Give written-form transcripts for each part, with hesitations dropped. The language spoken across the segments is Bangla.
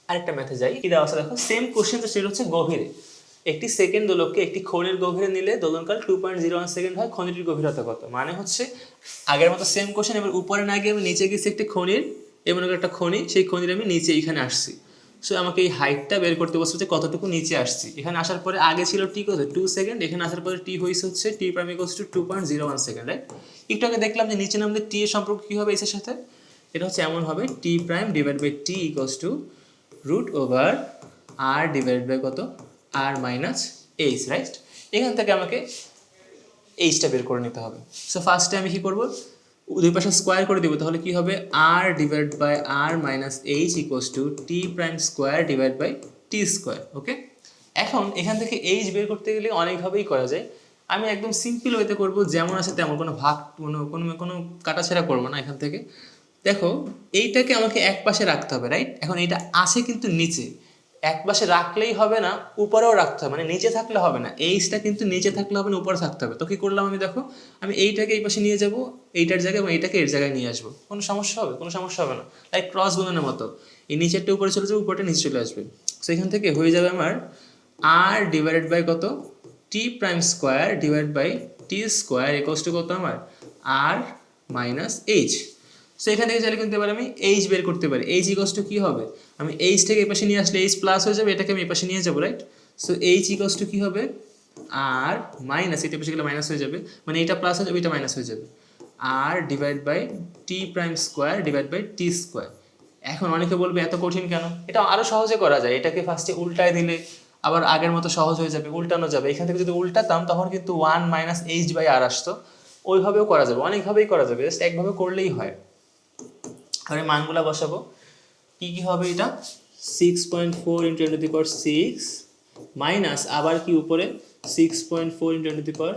আরেকটা ম্যাথে যাই, কি দেওয়া আছে দেখো, সেম কোশ্চেন, তো সেটা হচ্ছে গভীরে। একটি সেকেন্ড দোলককে একটি খনির গভীরে নিলে দোলনকাল 2.01 সেকেন্ড হয়, খনিটির গভীরতা কত? মানে হচ্ছে আগের মতো সেম কোশ্চেন, এবার উপরে না গিয়ে আমি নিচে গেছি একটি খনির, এমন একটা খনি, সেই খনির আমি নিচে এইখানে আসছি। সো আমাকে এই হাইটটা বের করতে বলছে যে কতটুকু নিচে আসছি। এখানে আসার পরে আগে ছিল টি কত 2 সেকেন্ড, এখানে আসার পরে টি হয়েছে হচ্ছে T prime equals to 2.01 second, right? একটু আগে দেখলাম যে নিচে নামলে টি এর সম্পর্ক কী হবে এর সাথে, এটা হচ্ছে এমন হবে T prime divide by T equals to root over R divide by কত, আর মাইনাস এইচ, রাইট? এখান থেকে আমাকে এইচটা বের করে নিতে হবে। সো ফার্স্টে আমি কী করবো, দুই পাশে স্কোয়ার করে দিব, তাহলে কি হবে R divide by R minus H equals to T prime square divide by T square. Okay, এখন এখান থেকে এইচ বের করতে গেলে অনেকভাবেই করা যায়। আমি একদম সিম্পল ওয়েতে করবো, যেমন আছে তেমন, কোনো ভাগ কোনো কোনো কোনো কাটাছেড়া করবো না। এখান থেকে দেখো এইটাকে আমাকে এক পাশে রাখতে হবে, রাইট? এখন এইটা আসে কিন্তু নিচে, এক পাশে রাখলেই হবে না, উপরেও রাখতে হবে, মানে নিচে থাকলে হবে না, এইচটা কিন্তু নিচে থাকলে হবে না, উপরে থাকতে হবে। তো কী করলাম আমি, দেখো আমি এইটাকে এই পাশে নিয়ে যাব এইটার জায়গায়, এবং এইটাকে এর জায়গায় নিয়ে আসবো। কোনো সমস্যা হবে? কোনো সমস্যা হবে না, লাইক ক্রস গুণনের মতো। এই নিচেরটা উপরে চলে যাবে, উপরটা নিচে চলে আসবে। সো এখান থেকে হয়ে যাবে আমার আর ডিভাইডেড বাই কত, T prime square divide by T square equals to কত আমার আর মাইনাস এইচ। সো এখান থেকে চাইলে কিন্তু এবার আমি এইচ বের করতে পারি। এইচ ইকুয়ালস টু কী হবে, আমি এইচ থেকে এই পাশে নিয়ে আসলে এইচ প্লাস হয়ে যাবে, এটাকে আমি এই পাশে নিয়ে যাবো, right? So H equals to কী হবে, আর মাইনাস, এটা পাশে গেলে মাইনাস হয়ে যাবে, মানে এটা প্লাস হয়ে যাবে, এটা মাইনাস হয়ে যাবে, R divide by T prime square divide by T square. এখন অনেকে বলবে এত কঠিন কেন, এটা আরও সহজে করা যায়। এটাকে ফার্স্টে উল্টায় দিলে আবার আগের মতো সহজ হয়ে যাবে, উল্টানো যাবে। এখান থেকে যদি উল্টাতাম তখন কিন্তু 1 মাইনাস এইচ বাই আর আসতো। ওইভাবেও করা যাবে, অনেকভাবেই করা যাবে, জাস্ট একভাবে করলেই হয়। আর মানগুলা বসাবো, কি কি হবে, এটা 6.4 into ten to the power 6 minus আবার কি উপরে 6.4 ইন্টু টেন টু দি পাওয়ার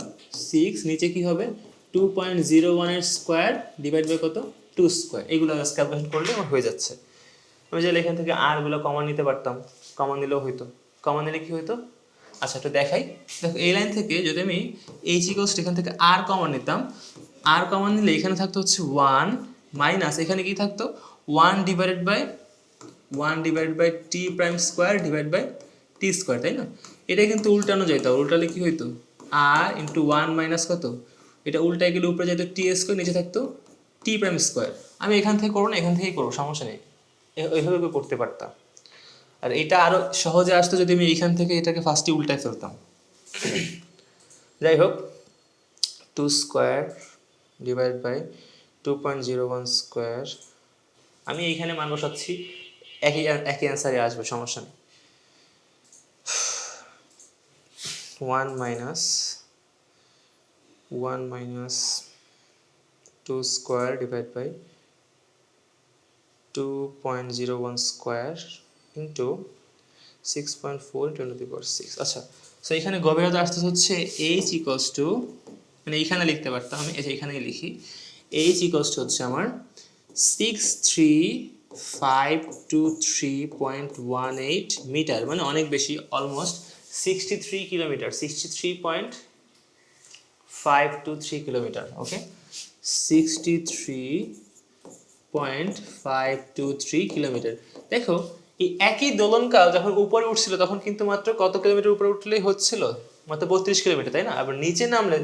6, নিচে কি হবে 2.01 এর স্কোয়ার ডিভাইড বাই কত 2 স্কোয়ার। এইগুলো ক্যালকুলেশন করলে আমার হয়ে যাচ্ছে। আমি চাইলে এখান থেকে আরগুলো কমন নিতে পারতাম, কমন নিলেও হইতো। কমন নিলে কি হইতো, আচ্ছা একটু দেখাই। দেখো এই লাইন থেকে যদি আমি এইচ ইকুয়ালস এখান থেকে আর কমন নিতাম, আর কমন নিলে এখানে থাকতো হচ্ছে 1 মাইনাস এখানে কি থাকতো 1 divide by T prime square divide by T square, তাই না? এটা কিন্তু উল্টানো যেত, উল্টালে কি হইতো আর ইন্টু 1 মাইনাস কত, এটা উল্টায় গেলে উপরে যেত টি স্কোয়ার, নিচে থাকতো টি প্রাইম স্কোয়ার। আমি এখান থেকে করবো না, এখান থেকেই করবো, সমস্যা নেই, ওইভাবে করতে পারতাম। আর এটা আরও সহজে আসতো যদি আমি এইখান থেকে এটাকে ফার্স্টে উল্টায় ফেলতাম। যাই হোক, 2 স্কোয়ার ডিভাইড বাই 2.01 স্কোয়ার, আমি এইখানে মান বসাচ্ছি, একই একই অ্যান্সারে আসবে, সমস্যা নেই। 1 minus 2 square divide by 2.01 square into 6.4 × 10⁶। আচ্ছা, সো এখানে গভীরতা আসতে হচ্ছে এইচ ইকুয়ালস টু, মানে এইখানে লিখতে পারতাম আমি, এইখানেই লিখি, এইচ ইকুয়ালস টু হচ্ছে আমার 63523.18 মিটার, মানে অনেক বেশি, অলমোস্ট 63 কিলোমিটার, 63.523 কিলোমিটার। ওকে, 63.523 কিলোমিটার। দেখো এই একই দোলনকাল যখন উপরে উঠছিল তখন কিন্তু মাত্র কত কিলোমিটার উপরে উঠলেই হচ্ছিল, মাত্র 32 কিলোমিটার, তাই না? আবার নিচে নামলে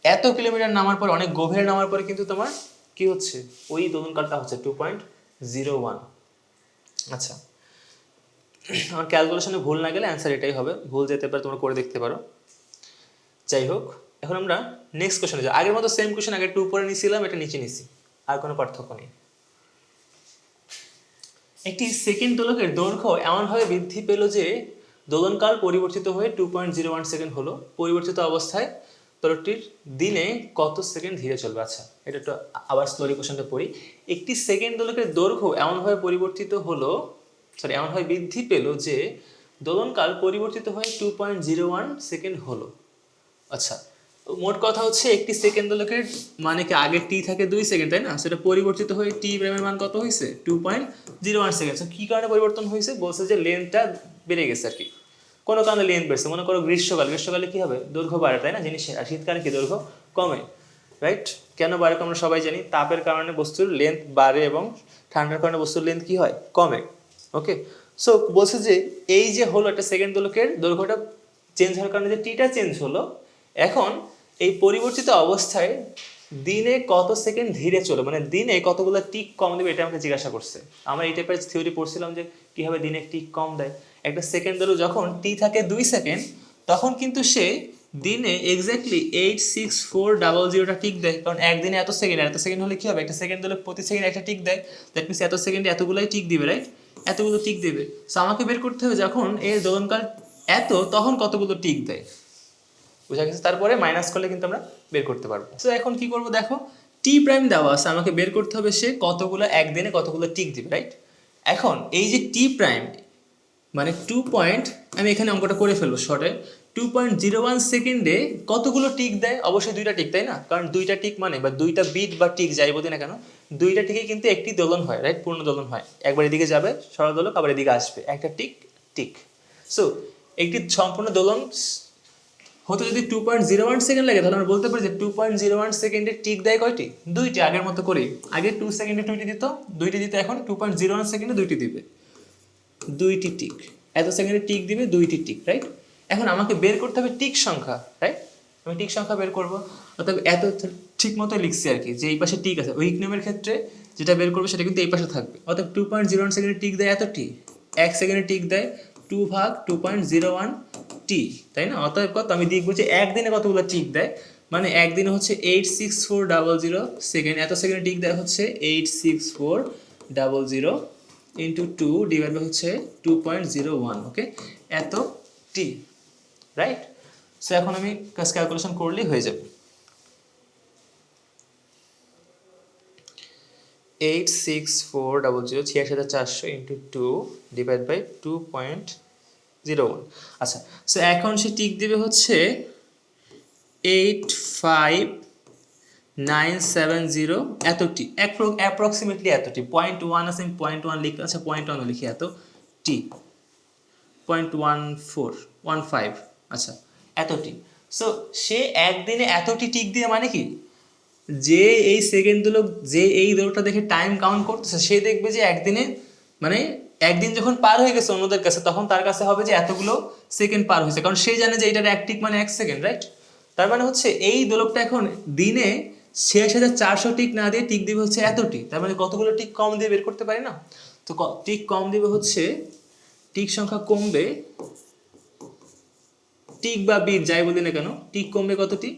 এত কিলোমিটার নামার পর, অনেক গভীরে নামার পরে কিন্তু তোমার কি হচ্ছে, ওই দোলনকালটা হচ্ছে 2.01। আচ্ছা, আমার ক্যালকুলেশনে ভুল না গেলে অ্যান্সার এটাই হবে, ভুল যেতে পারে, তোমরা করে দেখতে পারো। যাই হোক, এখন আমরা নেক্সট কোশ্চেনে যাই। আগের মতো সেম কোশ্চেন, আগে একটু উপরে নিয়েছিলাম, এটা নিচে নিছি, আর কোনো পার্থক্য নেই। একটি সেকেন্ড দোলকের দৈর্ঘ্য এমনভাবে বৃদ্ধি পেল যে দোলনকাল পরিবর্তিত হয়ে 2.01 সেকেন্ড হলো। পরিবর্তিত অবস্থায় দোলকটির দিনে কত সেকেন্ড ধীরে চলবে? আচ্ছা, এটা একটু আবার স্লোলি কোশ্চেনটা পড়ি। একটি সেকেন্ড দোলকের দৈর্ঘ্য এমনভাবে পরিবর্তিত হলো, এমনভাবে বৃদ্ধি পেল যে দোলনকাল পরিবর্তিত হয়ে 2.01 সেকেন্ড হলো। আচ্ছা, মোট কথা হচ্ছে একটি সেকেন্ড দোলকের মানে কি, আগে টি থাকে 2 সেকেন্ড, তাই না? সেটা পরিবর্তিত হয়ে টি প্রাইমের মান কত হয়েছে 2.01 সেকেন্ড। কি কারণে পরিবর্তন হয়েছে? বলছে যে লেন্থটা বেড়ে গেছে আর কি, কোনো কারণে লেন্থ বেড়েছে। মনে করো গ্রীষ্মকালে কি হবে, দৈর্ঘ্য বাড়ে, তাই না জিনিসের, আর শীতকালে কি দৈর্ঘ্য কমে, রাইট? কেন বাড়ে আমরা সবাই জানি, তাপের কারণে বস্তুর লেন্থ বাড়ে এবং ঠান্ডার কারণে বস্তুর লেন্থ কি হয়, কমে। ওকে, সো বলছে যে এই যে হলো একটা সেকেন্ড দোলকের দৈর্ঘ্যটা চেঞ্জ হওয়ার কারণে যে টিটা চেঞ্জ হলো, এখন এই পরিবর্তিত অবস্থায় দিনে কত সেকেন্ড ধীরে চলে, মানে দিনে কতগুলো টিক কম দেবে এটা আমাকে জিজ্ঞাসা করছে। আমরা এই টাইপের থিওরি পড়ছিলাম যে কীভাবে দিনে টিক কম দেয়। একটা সেকেন্ড দোলক যখন টি থাকে 2 সেকেন্ড, তখন কিন্তু সে দিনে এক্স্যাক্টলি 86400টা টিক দেয়, কারণ একদিনে এত সেকেন্ড হলে কি হবে, একটা সেকেন্ড দোলক প্রতি সেকেন্ড একটা টিক দেয়, দ্যাট মিনস এত সেকেন্ডে এতগুলোই টিক দিবে, রাইট? এতগুলো টিক দেবে। সো আমাকে বের করতে হবে যখন এর দোলনকাল এত, তখন কতগুলো টিক দেয়, বুঝা গেছে? তারপরে মাইনাস করলে কিন্তু আমরা বের করতে পারবো। সো এখন কি করব দেখো, টি প্রাইম দেওয়া আছে, আমাকে বের করতে হবে সে কতগুলো একদিনে কতগুলো টিক দিবে, রাইট? এখন এই যে টি প্রাইম মানে 2 পয়েন্ট, আমি এখানে অঙ্কটা করে ফেলবো শর্টে, 2.01 সেকেন্ডে কতগুলো টিক দেয়? অবশ্যই 2টা টিক, তাই না? কারণ 2টা টিক মানে বা 2টা বিট বা টিক যাই বলি না কেন, 2টা টিকে কিন্তু একটি দোলন হয়, রাইট? পূর্ণ দোলন হয়, একবার এদিকে যাবে সরল দোলক, আবার এদিকে আসবে, একটা টিক টিক। সো একটি সম্পূর্ণ দোলন হতে যদি 2.01 সেকেন্ড লাগে, তাহলে আমরা বলতে পারি যে 2.01 সেকেন্ডে টিক দেয় কয়টি? 2টি। আগের মতো করেই, আগে 2 সেকেন্ডে 2টি দিত, 2টি দিত, এখন 2.01 সেকেন্ডে 2টি দিবে, 2টি টিক। এত সেকেন্ডে টিক দিবে 2টি টিক, রাইট? এখন আমাকে বের করতে হবে টিক সংখ্যা, রাইট? আমি টিক সংখ্যা বের করবো, অর্থাৎ এত ঠিক মতো লিখছি আর কি, যে এই পাশে টিক আছে, উইক নিয়মের ক্ষেত্রে যেটা বের করবে সেটা কিন্তু এই পাশে থাকবে। অর্থাৎ 2.01 সেকেন্ডে টিক দেয় এতটি, 1 সেকেন্ডে টিক দেয় 2 ভাগ 2.01 টি, তাই না? অতএব কত, আমি দেখবো যে একদিনে কতগুলো টিক দেয়, মানে একদিনে হচ্ছে 86400 সেকেন্ড, এত সেকেন্ডে টিক দেয় হচ্ছে 86400 ইন্টু 2 ডিভাইড বাই হচ্ছে 2.01, ওকে? এত টি, রাইট? সো এখন আমি ক্যালকুলেশন করলেই হয়ে যাবে। 86400 ইন্টু 2 ডিভাইড বাই 2.01। আচ্ছা, সো এখন সে টিক দিবে হচ্ছে 85970 এতটি, অ্যাপ্রক্সিমেটলি এতটি, 0.1 আছে, আমি 0.1 লিখতে, আচ্ছা 0.1 লিখি, এত টি 0.1415, আচ্ছা এতটি। সো সে একদিনে এতটি টিক দিয়ে মানে কি, যে এই সেকেন্ডগুলো, যে এই দৌড়টা দেখে টাইম কাউন্ট করতেছে, সে দেখবে যে একদিনে মানে একদিন যখন পার হয়ে গেছে অন্যদের কাছে, তখন তার কাছে হবে যে এতগুলো সেকেন্ড পার হয়েছে, কারণ সে জানে যে এটার এক টিক মানে 1 সেকেন্ড, রাইট? তার মানে হচ্ছে এই দোলকটা এখন দিনে 6400 টিক না দিয়ে টিক দিবে হচ্ছে এতটি, তার মানে কতগুলো টিক কম দিয়ে বের করতে পারি না? তো টিক কম দিবে হচ্ছে, টিক সংখ্যা কমবে, টিক বা বিট যাই বলি না কেন, টিক কমবে কতটি?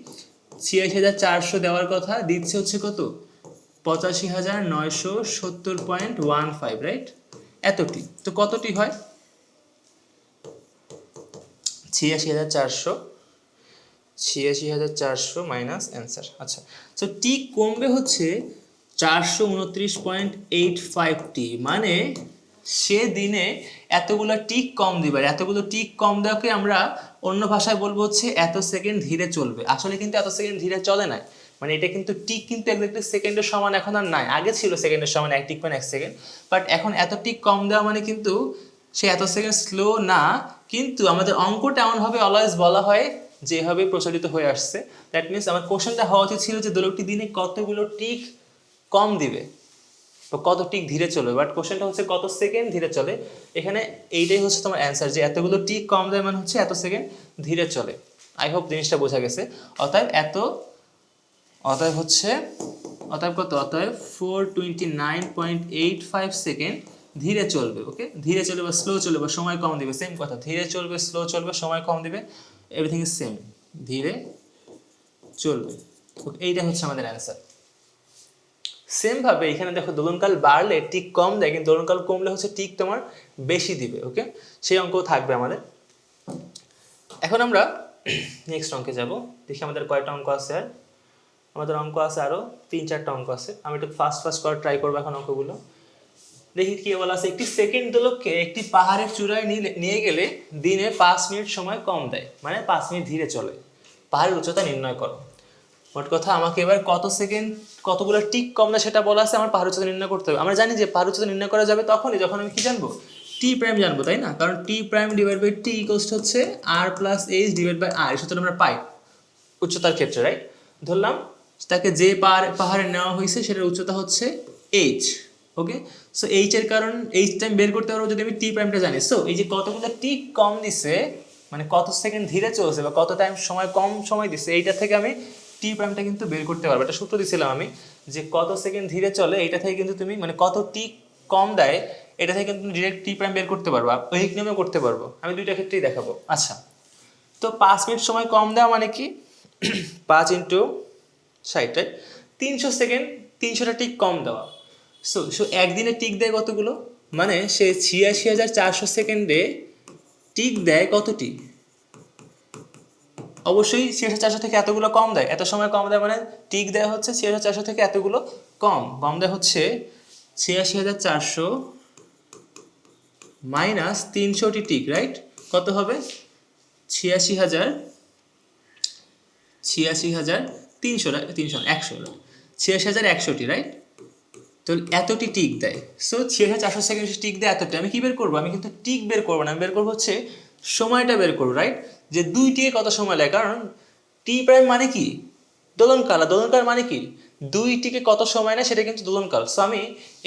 86400 দেওয়ার কথা, দিচ্ছে হচ্ছে কত? 85970.15, রাইট? এতটি। তো কতটি হয়? 86400 মাইনাস অ্যান্সার। আচ্ছা, তো টিক কমবে হচ্ছে 429.85টি, মানে সে দিনে এতগুলো টিক কম দিবে। এতগুলো টিক কম দেওয়াকে আমরা অন্য ভাষায় বলবো হচ্ছে এত সেকেন্ড ধীরে চলবে। আসলে কিন্তু এত সেকেন্ড ধীরে চলে না, মানে এটা কিন্তু টিক কিন্তু একদম সেকেন্ডের সমান এখন আর নাই, আগে ছিল সেকেন্ডের সমান 1 টিক মানে 1 সেকেন্ড, বাট এখন এত টিক কম দেওয়া মানে কিন্তু সে এত সেকেন্ড স্লো না। কিন্তু আমাদের অঙ্কটা এমনভাবে অলওয়েজ বলা হয় যেভাবে প্রচলিত হয়ে আসছে, দ্যাট মিনস আমার কোশ্চেনটা হওয়া উচিত ছিল যে দোলকটি দিনে কতগুলো টিক কম দিবে, তো কত টিক ধীরে চলবে, বাট কোশ্চেনটা হচ্ছে কত সেকেন্ড ধীরে চলে। এখানে এইটাই হচ্ছে তোমার অ্যান্সার, যে এতগুলো টিক কম দেয় মানে হচ্ছে এত সেকেন্ড ধীরে চলে। আই হোপ জিনিসটা বোঝা গেছে। অতএব অতএব হচ্ছে অতএব কত, অতএব 429.85 সেকেন্ড ধীরে চলবে, ওকে? ধীরে চলবে বা স্লো চলবে বা সময় কম দিবে, সেম কথা, ধীরে চলবে, স্লো চলবে, সময় কম দিবে, এভরিথিং ইজ সেম, ধীরে চলবে, ওকে? এইটা হচ্ছে আমাদের অ্যান্সার। সেম ভাবে এখানে দেখো, দোলনকাল বাড়লে টিক কম দেয়, কিন্তু দোলনকাল কমলে হচ্ছে টিক তোমার বেশি দিবে, ওকে? সেই অঙ্কও থাকবে আমাদের। এখন আমরা নেক্সট অঙ্কে যাব, দেখি আমাদের কয়টা অঙ্ক আছে। আর আমাদের অঙ্ক আছে আরো 3-4টা অঙ্ক আছে, আমি একটু ফাস্ট করার ট্রাই করবো এখন অঙ্কগুলো। দেখি কি বলা আছে, একটি সেকেন্ড দোলককে একটি পাহাড়ের চূড়ায় নিয়ে গেলে দিনে 5 মিনিট সময় কম দেয়, মানে 5 মিনিট ধীরে চলে, পাহাড়ের উচ্চতা নির্ণয় করো। মোট কথা আমাকে এবার কত সেকেন্ড কতগুলো টিক কম দেয় সেটা বলা আছে, আমার পাহাড় উচ্চতা নির্ণয় করতে হবে। আমরা জানি যে পাহাড় উচ্চতা নির্ণয় করা যাবে তখনই যখন আমি কি জানবো, টি প্রাইম জানবো, তাই না? কারণ T prime divide by T equals হচ্ছে R plus H divide by R, এই সূত্রটা আমরা পাই উচ্চতার ক্ষেত্রে, রাইট? ধরলাম তাকে যে পাহাড়ে নেওয়া হয়েছে সেটার উচ্চতা হচ্ছে এইচ, ওকে, সো এইচ এর কারণ এইচ টাইম বের করতে পারবো যদি আমি টি প্রাইমটা জানি। সো এই যে কতগুলো টি কম দিছে, মানে কত সেকেন্ড ধীরে চলছে বা কত টাইম সময় কম সময় দিছে, এইটা থেকে আমি টি প্রাইমটা কিন্তু বের করতে পারবো। একটা সূত্র দিছিলাম আমি যে কত সেকেন্ড ধীরে চলে এইটা থেকে কিন্তু তুমি মানে কত টি কম দেয় এটা থেকে কিন্তু তুমি ডিরেক্ট টি প্রাইম বের করতে পারবো, ঐহিক নিয়মেও করতে পারবো। আমি দুইটা ক্ষেত্রেই দেখাবো। আচ্ছা, তো 5 মিনিট সময় কম দেওয়া মানে কি 5 ইন্টু 60, 300 সেকেন্ড, 300টা টিক কম দেওয়া। সো সো একদিনে টিক দেয় কতগুলো, মানে সে 86,400 সেকেন্ডে টিক দেয় কতটি, অবশ্যই 86,400 থেকে এতগুলো কম দেয়, এত সময় কম দেয় মানে টিক দেয় হচ্ছে 86,400 থেকে এতগুলো কম, কম দেয় হচ্ছে 86,400 মাইনাস 300টি টিক, রাইট? কত হবে 86,000, 86,300, 86,100টি, রাইট? তো এতটি টিক দেয়। সো 86,400 সেকেন্ড টিক দেয় এতটি। আমি কি বের করবো, আমি কিন্তু টিক বের করবো না, আমি বের করবো হচ্ছে সময়টা বের করবো, রাইট? যে দুই টিকে কত সময় লাগে, কারণ টি প্রাইম মানে কি দোলনকাল, আর দোলনকাল মানে কি দুই টিকে কত সময় নেয় সেটা কিন্তু দোলনকাল। সো আমি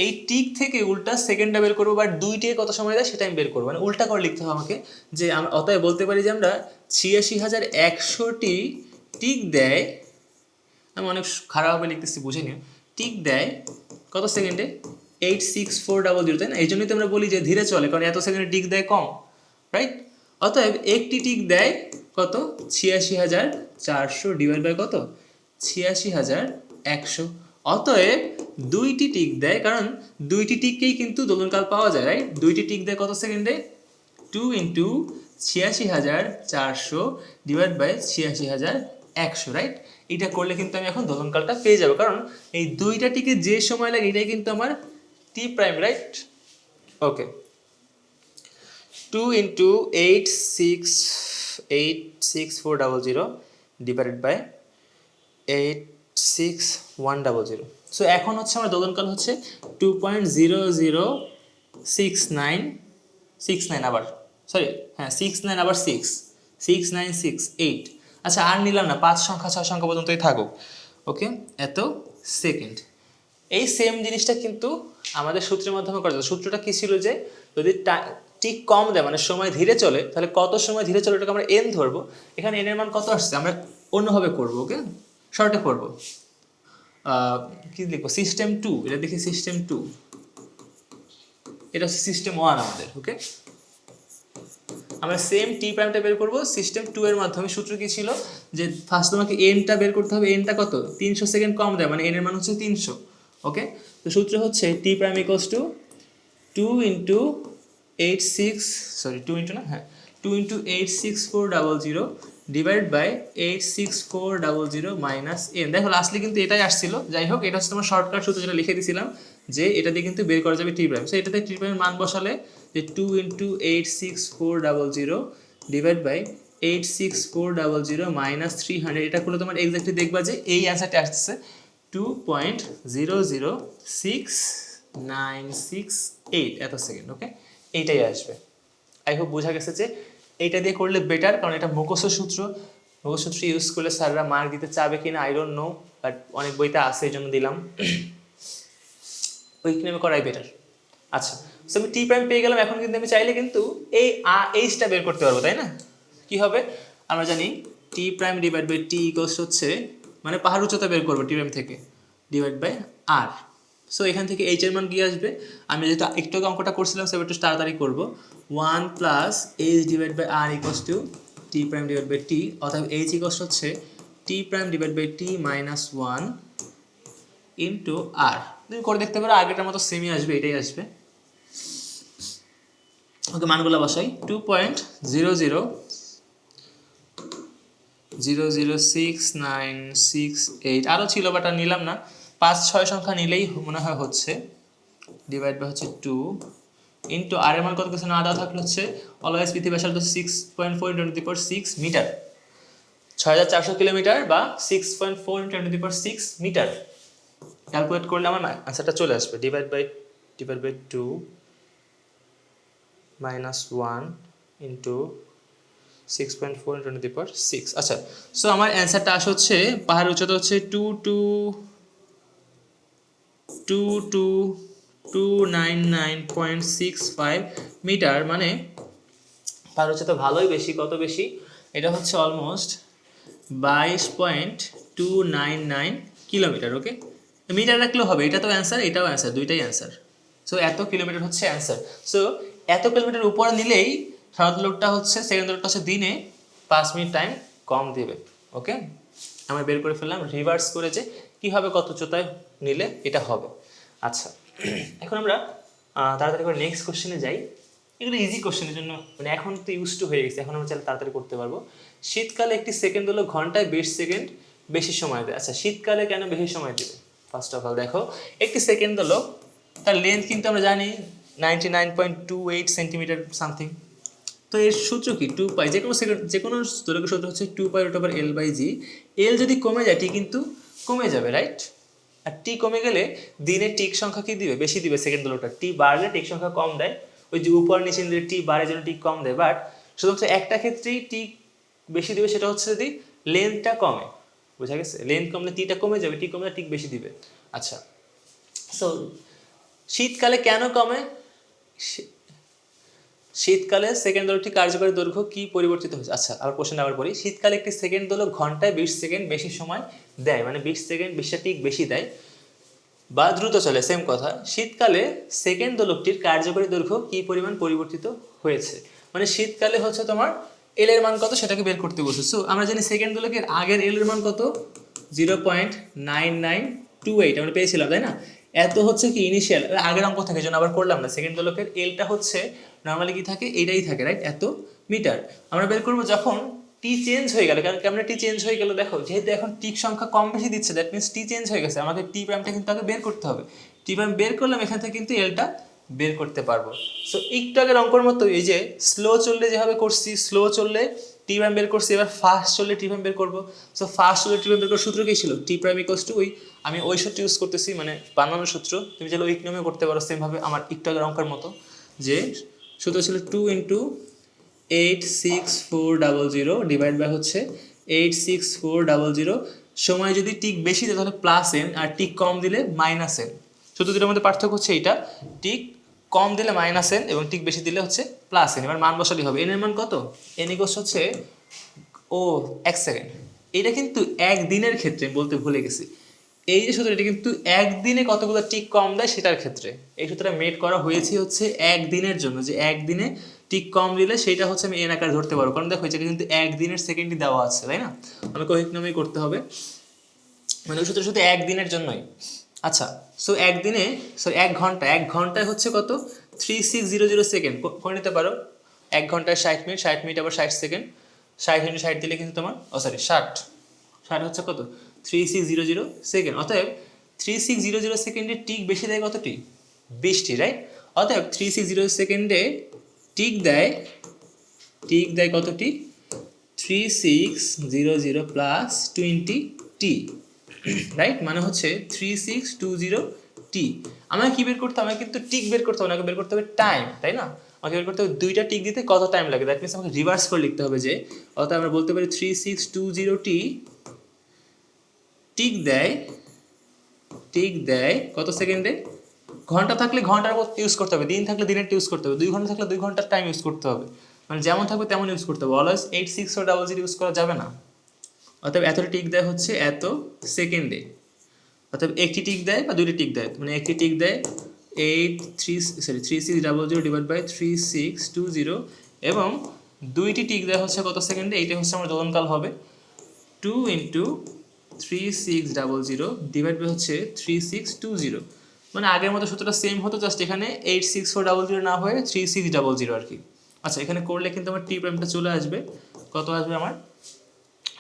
এই টিক থেকে উল্টা সেকেন্ডটা বের করবো, বাট দুই টিকে কত সময় দেয় সেটা আমি বের করবো, মানে উল্টা করে লিখতে হবে আমাকে। যে আমরা অতএব বলতে পারি যে আমরা 86,100টি টিক দেয়, আমি অনেক খারাপভাবে লিখতেছি বুঝে নিও, টিক দেয় কত সেকেন্ডে 86400, তাই না? এই জন্যই তো আমরা বলি যে ধীরে চলে, কারণ এত সেকেন্ডে টিক দেয় কম, রাইট? অতএব একটি টিক দেয় কত 86,400 ডিভাইড বাই কত 86,100। অতএব দুইটি টিক দেয়, কারণ দুইটি টিককেই কিন্তু দোলনকাল পাওয়া যায়, রাইট? দুইটি টিক দেয় কত সেকেন্ডে 2 ইন্টু 86,400 ডিভাইড বাই 86,100, রাইট? এটা করলে কিন্তু আমি এখন দোলনকালটা পেয়ে যাবো, কারণ এই দুইটা টিকে যে সময় লাগে এটাই কিন্তু আমার T prime, right? Okay, 2 into 86400 divided by 86100। So এখন হচ্ছে আমার দোলনকাল হচ্ছে 2.006969, আবার সরি, হ্যাঁ 69 আবার 66968। আচ্ছা আর নিলাম না, 5 সংখ্যা 6 সংখ্যা পর্যন্তই থাকুক। ওকে, এত সেকেন্ড। এই সেম জিনিসটা কিন্তু আমাদের সূত্রের মাধ্যমে করা যায়। সূত্রটা কি ছিল যে যদি টিক কম দেয় মানে সময় ধীরে চলে, তাহলে কত সময় ধীরে চলে এটাকে আমরা এন ধরবো। এখানে এন এর মান কত আসছে আমরা অন্যভাবে করবো, ওকে শর্টে করবো। কি লিখবো, সিস্টেম 2, এটা দেখি সিস্টেম 2, এটা হচ্ছে সিস্টেম 1 আমাদের। ওকে, আমরা সেম টি প্রাইমটা বের করবো সিস্টেম 2 এর মাধ্যমে। সূত্র কি ছিল যে ফার্স্ট তোমাকে এনটা বের করতে হবে, এনটা কত 300 সেকেন্ড কম দেয় মানে এন এর মান হচ্ছে 300। ওকে, তো সূত্র হচ্ছে T prime equals to 2 into 86400 divide by 86400 minus N. দেখো লাস্টলি কিন্তু এটাই আসছিল, যাই হোক এটা হচ্ছে তোমার শর্টকাট সূত্র যেটা লিখে দিয়েছিলাম যে এটা দিয়ে কিন্তু বের করা যাবে টি প্রাইম। সো এটাতে টি প্রাইমের মান বসালে যে 2 ইন্টু 86400 ডিভাইড বাই 86400 মাইনাস 300, এটা করলে তোমার এক্স্যাক্টলি দেখবা যে এই অ্যান্সারটা আসছে 2.006968 এত সেকেন্ড। ওকে, এইটাই আসবে। আই হোপ বোঝা গেছে যে এইটা দিয়ে করলে বেটার, কারণ এটা মুখস্থ সূত্র, মুখস্থ সূত্র ইউজ করলে স্যাররা মার্ক দিতে চাবে কিনা আই ডোন্ট নো, বাট অনেক বইতে আছে এই জন্য দিলাম। ওই নেমে করাই বেটার। আচ্ছা, সো আমি টি প্রাইম পেয়ে গেলাম, এখন কিন্তু আমি চাইলে কিন্তু এই এইচটা বের করতে পারবো, তাই না? কি হবে আমরা জানি T prime divide by T equals হচ্ছে মানে পাহাড় উচ্চতা বের করবো টি প্রাইম থেকে ডিভাইড বাই আর। সো এখান থেকে এইচ এর মান কি আসবে, আমি যেহেতু একটু অঙ্কটা করছিলাম সেটা একটু তাড়াতাড়ি করবো, 1 plus H divide by R equals to T prime divide by T. অর্থাৎ এইচ ইকুয়ালস হচ্ছে T prime divide by T minus 1 into R. তুমি করে দেখতে পারো আগেটার মতো সেমই আসবে, এটাই আসবে। ওকে, মানগুলো বসাই 2.00006968 আরও ছিল বাট আর নিলাম না, 5-6 সংখ্যা নিলেই মনে হয় হচ্ছে, ডিভাইড বাই হচ্ছে 2 ইন্টু আর এর মান কত কিছু না দেওয়া থাকলে হচ্ছে অলওয়েজ পৃথিবী ব্যাসার্ধ 6.4 × 10⁶ মিটার, 6400 কিলোমিটার বা 6.4 × 10⁶ মিটার। ক্যালকুলেট করলে আমার অ্যান্সারটা চলে আসবে, ডিভাইড বাই 2 মাইনাস 1 ইন্টু 6.4 × 10⁶। আচ্ছা, সো আমার অ্যান্সারটা আসে হচ্ছে পাহাড়ের উচ্চতা হচ্ছে 2 2 2 2 299.65 মিটার, মানে তার হচ্ছে তো ভালোই বেশি, কত বেশি, এটা হচ্ছে অলমোস্ট 22.299 কিলোমিটার। ওকে, মিটার রাখলেও হবে, এটা তো অ্যান্সার, এটাও অ্যান্সার, দুইটাই অ্যান্সার। সো এত কিলোমিটার হচ্ছে অ্যান্সার। সো এত কিলোমিটার উপরে নিলেই সাধারণত লোডটা হচ্ছে, সেকেন্ড লোডটা হচ্ছে দিনে 5 মিনিট টাইম কম দিবে। ওকে, আমরা বের করে ফেললাম রিভার্স করে যে কীভাবে কত উচ্চতায় নিলে এটা হবে। আচ্ছা, এখন আমরা তাড়াতাড়ি করে নেক্সট কোশ্চেনে যাই। এগুলো ইজি কোশ্চেনের জন্য, মানে এখন তো ইউজ টু হয়ে গেছে, এখন আমরা চাইলে তাড়াতাড়ি করতে পারবো। শীতকালে একটি সেকেন্ড হলো ঘন্টায় 20 সেকেন্ড বেশি সময় দেয়। আচ্ছা, শীতকালে কেন বেশি সময় দেবে? ফার্স্ট অফ অল দেখো, একটি সেকেন্ড হলো, তার লেন্থ কিন্তু আমরা জানি 99.28 সেন্টিমিটার সামথিং। তো এর সূত্র কি? 2 পাই, যে কোনো সেকেন্ড, যে কোনো দৈর্ঘ্য সূত্র হচ্ছে 2π/L/g। এল যদি কমে যায় টি কিন্তু কমে যাবে, রাইট? আর টি কমে গেলে দিনের টিক সংখ্যা কি দিবে? বেশি দিবে সেকেন্ড দোলকটা। টি বাড়লে টিক সংখ্যা কম দেয়, ওই যে উপর নিচে নিলে টি বাড়ে যেন টিক কম দেয়। বাট শুধুমাত্র একটা ক্ষেত্রেই টি বেশি দিবে, সেটা হচ্ছে যদি লেন্থটা কমে। বোঝা গেছে? লেন্থ কমলে টিটা কমে যাবে, টি কমলে টিক বেশি দিবে। আচ্ছা, সো শীতকালে কেন কমে? শীতকালে সেকেন্ড দোলকটি কার্যকরী দৈর্ঘ্য কি পরিবর্তিত হয়েছে? আচ্ছা, আবার কোশ্চেন আবার পড়ি। শীতকালে একটি সেকেন্ড দোলক ঘন্টায় 20 সেকেন্ড বেশি সময় দেয়, মানে 20 সেকেন্ড 20টা টিক বেশি দেয় বা দ্রুত চলে, সেম কথা। শীতকালে সেকেন্ড দোলকটির কার্যকরী দৈর্ঘ্য কি পরিমাণ পরিবর্তিত হয়েছে, মানে শীতকালে হচ্ছে তোমার এল এর মান কত সেটাকে বের করতে বলছে। সো আমরা জানি সেকেন্ড দোলকের আগের এল এর মান কত? 0.9928 আমরা পেয়েছিলাম, তাই না? এত হচ্ছে কি ইনিশিয়াল, আগের অঙ্ক থেকে, জন্য আবার করলাম না। সেকেন্ড দোলকের এলটা হচ্ছে নর্মালি কি থাকে, এইটাই থাকে, রাইট? এত মিটার। আমরা বের করবো যখন টি চেঞ্জ হয়ে গেল। কারণ কেমন টি চেঞ্জ হয়ে গেল দেখো, যেহেতু এখন টিক সংখ্যা কম বেশি দিচ্ছে, দ্যাট মিনস টি চেঞ্জ হয়ে গেছে, আমাকে টি প্রাইমটা কিন্তু আগে বের করতে হবে। টি প্রাইম বের করলাম, এখান থেকে কিন্তু এলটা বের করতে পারবো। সো একটু আগের অঙ্কর মতো, এই যে স্লো চললে যেভাবে করছি, স্লো চললে টি প্রাইম বের করছি, এবার ফাস্ট চললে টি প্রাইম বের করবো। সো ফাস্ট চললে টি প্রাইম বের করার সূত্র কি ছিল? টি প্রাইম ইকুয়ালস টু, আমি ওই সূত্র ইউজ করতেছি, মানে বানানো সূত্র। তুমি চাইলে ওই নিয়মে করতে পারো, সেমভাবে আমার একটু আগের অঙ্কের মতো। যে সূত্র ছিল 2 × 86400 ডিভাইড বাই হচ্ছে 86400। সময় যদি টিক বেশি দেয় তাহলে প্লাস এন, আর টিক কম দিলে মাইনাস এন। সূত্র দুটোর মধ্যে পার্থক্য হচ্ছে এইটা, টিক কম দিলে মাইনাস এন এবং টিক বেশি দিলে হচ্ছে প্লাস এন। এবার মান বসালেই হবে। এন এর মান কত? এন ইকুয়ালস হচ্ছে 1 সেকেন্ড। এটা কিন্তু একদিনের ক্ষেত্রে বলতে ভুলে গেছি। এই যে সূত্র, এটা কিন্তু একদিনে কতগুলো টিক কম দেয় সেটার ক্ষেত্রে। এই সূত্রটা মেড করা হয়েছে হচ্ছে একদিনের জন্য, যে একদিনে টিক কম দিলে সেটা হচ্ছে আমি এন আকারে ধরতে পারবো। কারণ দেখো এটা কিন্তু একদিনের সেকেন্ডই দেওয়া আছে, তাই না? আমাকে ওই নিয়মেই করতে হবে, মানে ওই সূত্র শুধু একদিনের জন্যই। আচ্ছা, সো একদিনে, সো 1 ঘন্টায় হচ্ছে কত? 3600 সেকেন্ড করে নিতে পারো। 1 ঘন্টায় 60 মিনিট, 60 মিনিট আবার 60 সেকেন্ড, 60 × 60 দিলে কিন্তু তোমার, সরি 60 হচ্ছে কত? 3600 সেকেন্ড। অতএব 3600 সেকেন্ডে টিক বেশি দেয় কতটি? 20টি, রাইট? অতএব 3600 সেকেন্ডে টিক দেয় কতটি? 3600 প্লাস 20t, রাইট? মানে হচ্ছে 3620t। আমাকে কি বের করতে হবে? আমাকে কিন্তু টিক বের করতে হবে না, আমাকে বের করতে হবে টাইম, তাই না? আমাকে বের করতে হবে দুইটা টিক দিতে কত টাইম লাগে। দ্যাট মিনস আমাকে রিভার্স করে লিখতে হবে, যে অর্থাৎ আমরা বলতে পারি 3620t টিক দেয় কত সেকেন্ডে? ঘন্টা থাকলে ঘন্টার ইউজ করতে হবে, দিন থাকলে দিনের ইউজ করতে হবে, 2 ঘন্টা থাকলে 2 ঘন্টার টাইম ইউজ করতে হবে। মানে যেমন থাকবে তেমন ইউজ করতে হবে, অলওয়েজ 86400 ইউজ করা যাবে না। অতএব এতটা টিক দেয় হচ্ছে এত সেকেন্ডে। অতএব একটি টিক দেয় বা দুইটি টিক দেয়, মানে একটি টিক দেয় 3600 ডিভাইড বাই 3620, এবং দুইটি টিক দেয় হচ্ছে কত সেকেন্ডে? এইটা হচ্ছে আমার দোলনকাল হবে। 2 × 3600 ডিভাইড বাই হচ্ছে 3620, মানে আগের মতো সূত্রটা সেম হতো, জাস্ট এখানে 86400 না হয়ে 3600 আর কি। আচ্ছা, এখানে করলে কিন্তু আমার টি প্রাইমটা চলে আসবে। কত আসবে আমার?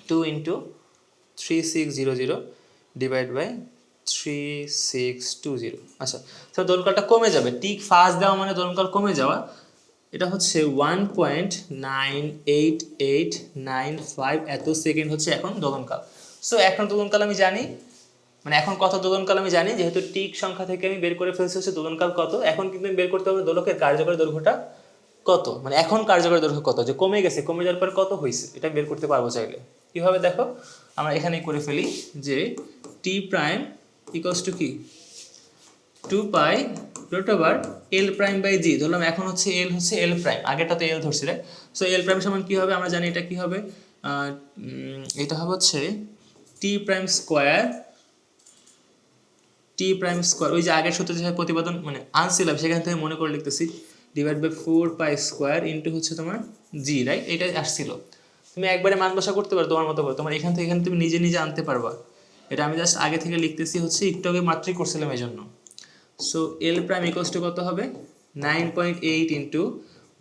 2 × 3600 ডিভাইড বাই 3620। আচ্ছা, তো দোলনকালটা কমে যাবে। টিক ফাস্ট দেওয়া মানে দোলনকাল কমে যাওয়া। এটা হচ্ছে 1.98895 এত সেকেন্ড হচ্ছে এখন দোলনকাল। সো এখন দোলনকাল আমি জানি, মানে এখন কত দোলনকাল আমি জানি, যেহেতু টিক সংখ্যা থেকে আমি বের করে ফেলছি হচ্ছে দোলনকাল কত। এখন কিন্তু আমি বের করতে হবে দোলকের কার্যকরী দৈর্ঘ্যটা কত, মানে এখন কার্যকরী দৈর্ঘ্য কত, যে কমে গেছে, কমে যাওয়ার পর কত হয়েছে, এটা বের করতে পারবো চাইলে। কীভাবে দেখো, আমরা এখানেই করে ফেলি, যে টি প্রাইম ইকুয়ালস টু কি? 2π root over L prime by G. ধরলাম এখন হচ্ছে এল প্রাইম, আগেরটা তো এল ধরছি রাইট। সো এল প্রাইম সমান কী হবে আমরা জানি, এটা কী হবে, এটা হবে হচ্ছে টি প্রাইম স্কোয়ার, ওই যে আগের সূত্রে যে প্রতিপাদন মানে আনছিলাম সেখান থেকে মনে করে লিখতেছি, divide by 4 pi square into হচ্ছে তোমার জি, রাইট, এটা আসছিল। তুমি একবারে মান বসা করতে পারো তোমার মতো করে, তোমার এখান থেকে এখানে তুমি নিজে নিজে আনতে পারবা। এটা আমি জাস্ট আগে থেকে লিখতেছি হচ্ছে, একটু আগে মাত্রই করছিলাম এই জন্য। So L prime equals to কত হবে, 9.8 ইন্টু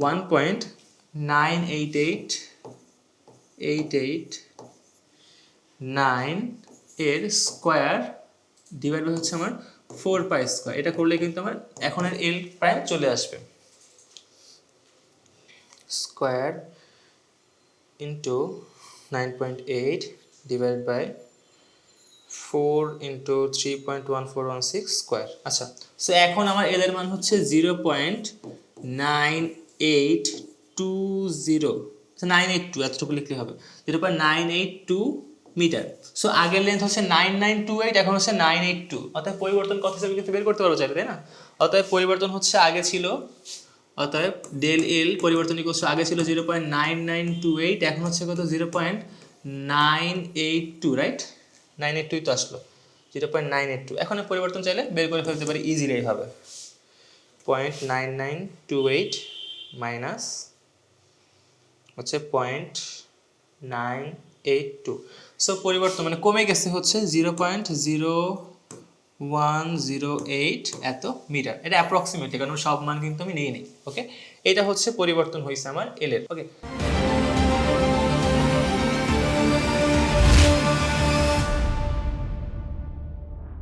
1.98889 এর স্কোয়ার ডিভাইড বাই হচ্ছে আমার 4 পাই স্কোয়ার। এটা করলে কিন্তু আমার এখন এর এল প্রাইম চলে আসবে। Square into 9.8 divide by 4 into 3.1416 square. আচ্ছা, সো এখন আমার এল এর মান হচ্ছে 0.9820, 982, এতটুকু লিখলে হবে, 0.982 মিটার। সো আগের লেন্থ হচ্ছে 9928, এখন হচ্ছে 982, অর্থাৎ পরিবর্তন কত হিসেবে কিন্তু বের করতে পারবো চাইলে, তাই না? অতএব পরিবর্তন হচ্ছে আগে ছিল, অতএব ডেল এল পরিবর্তন ইকুয়ালস আগে ছিল 0.9928, এখন হচ্ছে কত 0.982, রাইট, 982 তো আসলো, 0.982। এখন পরিবর্তন চাইলে বের করে ফেলতে পারি ইজিলি এইভাবে, 0.9928 মাইনাস হচ্ছে 0.982। সো পরিবর্তন মানে কমে গেছে হচ্ছে 0.0108 এত মিটার। এটা অ্যাপ্রক্সিমেটলি, কারণ সব মান কিন্তু আমি নিয়ে নিই। ওকে, এটা হচ্ছে পরিবর্তন হয়েছে আমার এল এর। ওকে।